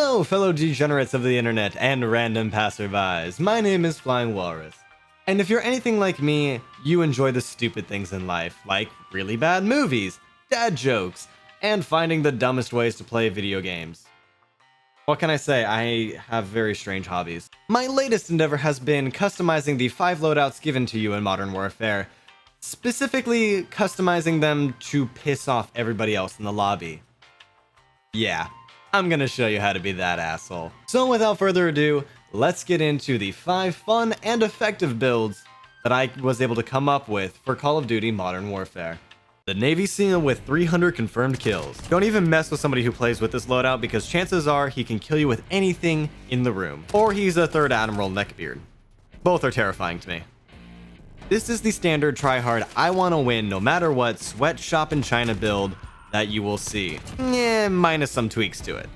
Hello, fellow degenerates of the internet and random passerbys. My name is Flying Walrus. And if you're anything like me, you enjoy the stupid things in life, like really bad movies, dad jokes, and finding the dumbest ways to play video games. What can I say? I have very strange hobbies. My latest endeavor has been customizing the 5 loadouts given to you in Modern Warfare, specifically customizing them to piss off everybody else in the lobby. Yeah, I'm gonna show you how to be that asshole. So without further ado, let's get into the 5 fun and effective builds that I was able to come up with for Call of Duty Modern Warfare. The Navy SEAL with 300 confirmed kills. Don't even mess with somebody who plays with this loadout because chances are he can kill you with anything in the room. Or he's a 3rd Admiral neckbeard. Both are terrifying to me. This is the standard tryhard I wanna win no matter what sweatshop in China build that you will see. Yeah, minus some tweaks to it.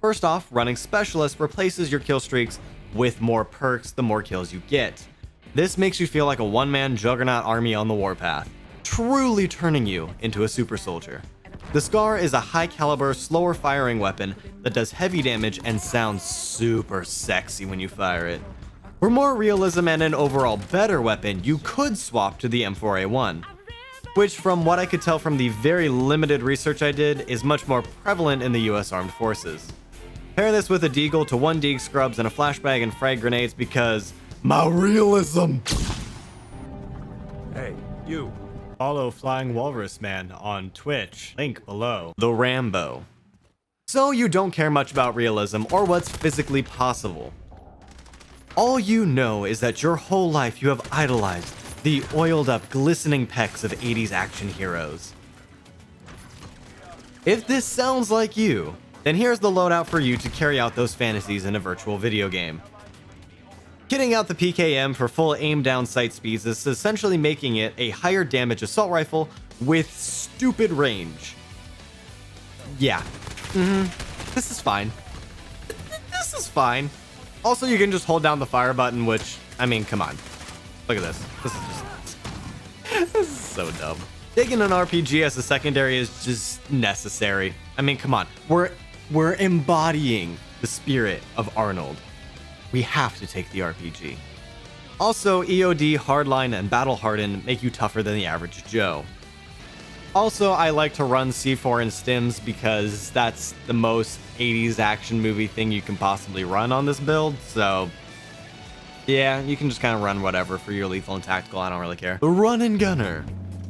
First off, running Specialist replaces your kill streaks with more perks the more kills you get. This makes you feel like a one-man juggernaut army on the warpath, truly turning you into a super soldier. The Scar is a high-caliber, slower-firing weapon that does heavy damage and sounds super sexy when you fire it. For more realism and an overall better weapon, you could swap to the M4A1, which from what I could tell from the very limited research I did is much more prevalent in the US Armed Forces. Pair this with a deagle to 1 deag scrubs and a flashbang and frag grenades because my realism! Hey, you. Follow Flying Walrus Man on Twitch, link below. The Rambo. So you don't care much about realism or what's physically possible. All you know is that your whole life you have idolized the oiled up, glistening pecs of 80s action heroes. If this sounds like you, then here's the loadout for you to carry out those fantasies in a virtual video game. Kitting out the PKM for full aim down sight speeds is essentially making it a higher damage assault rifle with stupid range. Yeah, this is fine. This is fine. Also, you can just hold down the fire button, which, I mean, come on. Look at this. This is so dumb. Taking an RPG as a secondary is just necessary. I mean, come on. We're embodying the spirit of Arnold. We have to take the RPG. Also, EOD, Hardline, and Battle Harden make you tougher than the average Joe. Also, I like to run C4 and stims because that's the most 80s action movie thing you can possibly run on this build, so yeah, you can just kind of run whatever for your lethal and tactical, I don't really care. The Run and Gunner.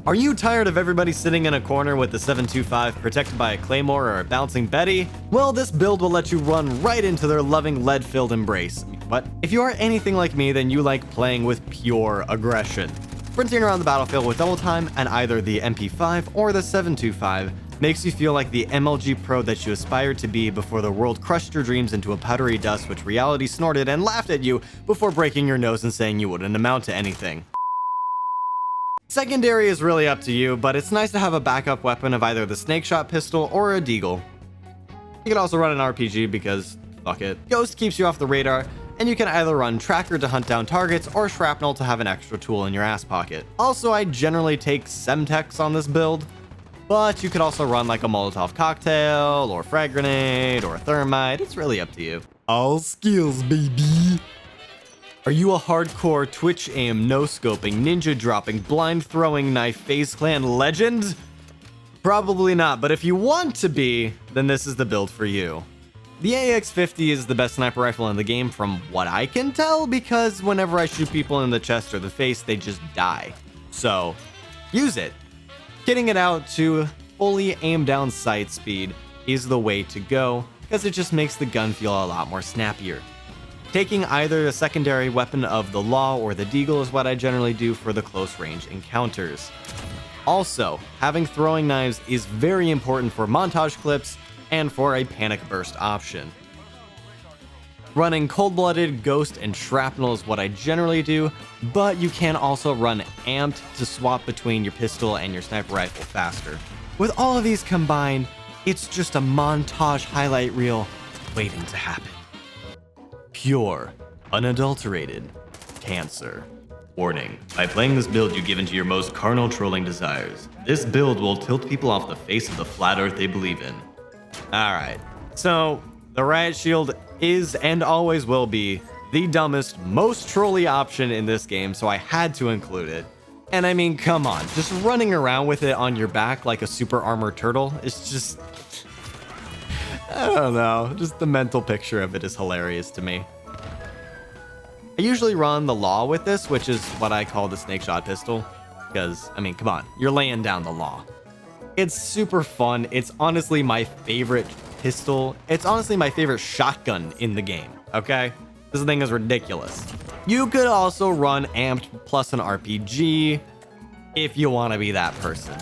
Are you tired of everybody sitting in a corner with the 7.25 protected by a claymore or a bouncing Betty? Well, this build will let you run right into their loving lead-filled embrace. What? If you are anything like me, then you like playing with pure aggression. Sprinting around the battlefield with double time and either the MP5 or the 7.25 makes you feel like the MLG pro that you aspired to be before the world crushed your dreams into a powdery dust which reality snorted and laughed at you before breaking your nose and saying you wouldn't amount to anything. Secondary is really up to you, but it's nice to have a backup weapon of either the snake shot pistol or a deagle. You can also run an RPG because fuck it. Ghost keeps you off the radar, and you can either run tracker to hunt down targets or shrapnel to have an extra tool in your ass pocket. Also, I generally take Semtex on this build, but you could also run like a Molotov cocktail or frag grenade or a thermite. It's really up to you. All skills, baby. Are you a hardcore Twitch aim, no-scoping, ninja dropping, blind throwing knife FaZe Clan legend? Probably not, but if you want to be, then this is the build for you. The AX-50 is the best sniper rifle in the game from what I can tell because whenever I shoot people in the chest or the face, they just die. So, use it. Kitting it out to fully aim down sight speed is the way to go because it just makes the gun feel a lot more snappier. Taking either a secondary weapon of the law or the deagle is what I generally do for the close range encounters. Also, having throwing knives is very important for montage clips and for a panic burst option. Running cold-blooded, ghost, and shrapnel is what I generally do, but you can also run amped to swap between your pistol and your sniper rifle faster. With all of these combined, it's just a montage highlight reel waiting to happen. Pure, unadulterated cancer. Warning, by playing this build you give into your most carnal trolling desires. This build will tilt people off the face of the flat earth they believe in. Alright, so The riot shield is and always will be the dumbest, most trolly option in this game, so I had to include it. And I mean, come on, just running around with it on your back like a super armored turtle is just... I don't know, just the mental picture of it is hilarious to me. I usually run the law with this, which is what I call the snake shot pistol, because, I mean, come on, you're laying down the law. It's super fun. It's honestly my favorite pistol. It's honestly my favorite shotgun in the game, okay? This thing is ridiculous. You could also run amped plus an RPG if you want to be that person.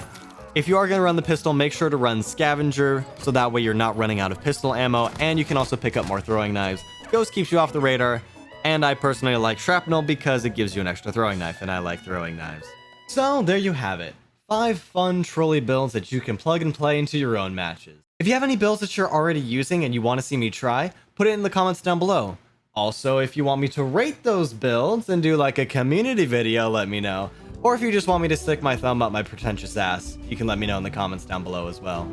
If you are going to run the pistol, make sure to run scavenger, so that way you're not running out of pistol ammo, and you can also pick up more throwing knives. Ghost keeps you off the radar, and I personally like shrapnel because it gives you an extra throwing knife, and I like throwing knives. So there you have it. 5 fun trolley builds that you can plug and play into your own matches. If you have any builds that you're already using and you want to see me try, put it in the comments down below. Also, if you want me to rate those builds and do like a community video, let me know. Or if you just want me to stick my thumb up my pretentious ass, you can let me know in the comments down below as well.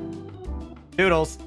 Doodles!